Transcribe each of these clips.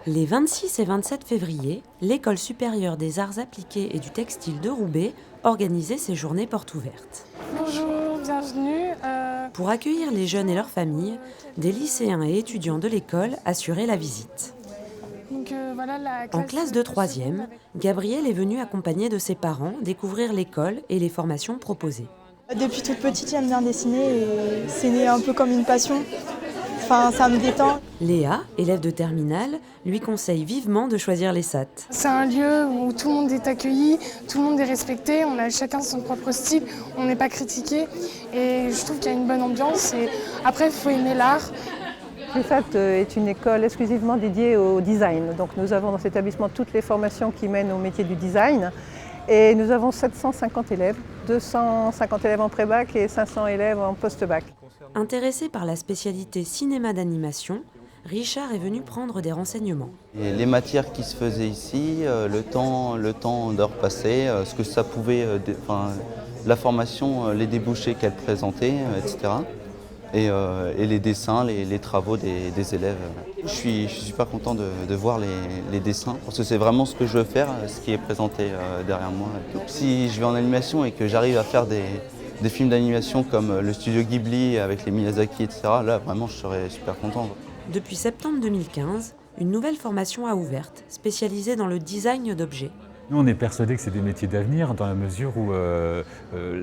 Les 26 et 27 février, l'École supérieure des arts appliqués et du textile de Roubaix organisait ses journées portes ouvertes. Bonjour, bienvenue. Pour accueillir les jeunes et leurs familles, des lycéens et étudiants de l'école assuraient la visite. En classe de 3e, Gabrielle est venue accompagnée de ses parents découvrir l'école et les formations proposées. Depuis toute petite, j'aime bien dessiner et c'est né un peu comme une passion. Enfin, ça me détend. Léa, élève de terminale, lui conseille vivement de choisir les SAT. C'est un lieu où tout le monde est accueilli, tout le monde est respecté, on a chacun son propre style, on n'est pas critiqué et je trouve qu'il y a une bonne ambiance. Et après, il faut aimer l'art. Les SAT est une école exclusivement dédiée au design. Donc nous avons dans cet établissement toutes les formations qui mènent au métier du design. Et nous avons 750 élèves, 250 élèves en pré-bac et 500 élèves en post-bac. Intéressé par la spécialité cinéma d'animation, Richard est venu prendre des renseignements. Et les matières qui se faisaient ici, le temps d'heure passée, ce que ça pouvait, la formation, les débouchés qu'elle présentait, etc. Et les dessins, les travaux des élèves. Je suis super content de voir les dessins, parce que c'est vraiment ce que je veux faire, ce qui est présenté derrière moi. Si je vais en animation et que j'arrive à faire des films d'animation comme le studio Ghibli avec les Miyazaki, etc., là vraiment je serais super content. Depuis septembre 2015, une nouvelle formation a ouvert, spécialisée dans le design d'objets. Nous, on est persuadés que c'est des métiers d'avenir dans la mesure où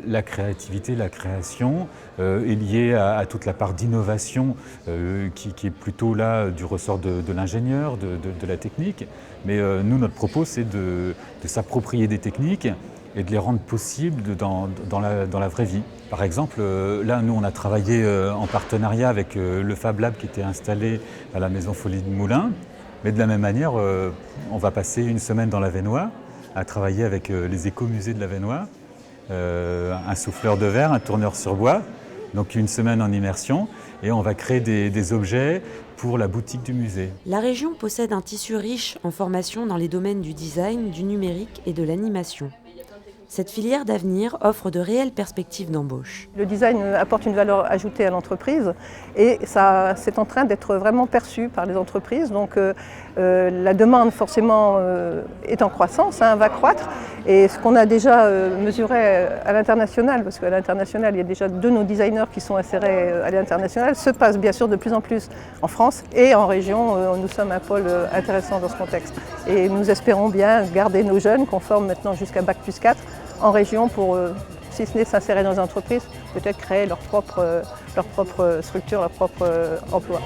la créativité, la création est liée à toute la part d'innovation qui est plutôt là du ressort de l'ingénieur, de la technique. Mais nous, notre propos, c'est de s'approprier des techniques et de les rendre possibles dans la vraie vie. Par exemple, là, nous, on a travaillé en partenariat avec le Fab Lab qui était installé à la Maison Folie de Moulins. Mais de la même manière, on va passer une semaine dans l'Avesnois à travailler avec les écomusées de l'Avesnois, un souffleur de verre, un tourneur sur bois, donc une semaine en immersion, et on va créer des objets pour la boutique du musée. La région possède un tissu riche en formations dans les domaines du design, du numérique et de l'animation. Cette filière d'avenir offre de réelles perspectives d'embauche. Le design apporte une valeur ajoutée à l'entreprise et ça, c'est en train d'être vraiment perçu par les entreprises. Donc la demande forcément est en croissance, va croître. Et ce qu'on a déjà mesuré à l'international, parce qu'à l'international il y a déjà 2 de nos designers qui sont insérés à l'international, se passe bien sûr de plus en plus en France et en région. Nous sommes un pôle intéressant dans ce contexte. Et nous espérons bien garder nos jeunes qu'on forme maintenant jusqu'à Bac+4 en région pour, si ce n'est s'insérer dans les entreprises, peut-être créer leur propre structure, leur propre emploi.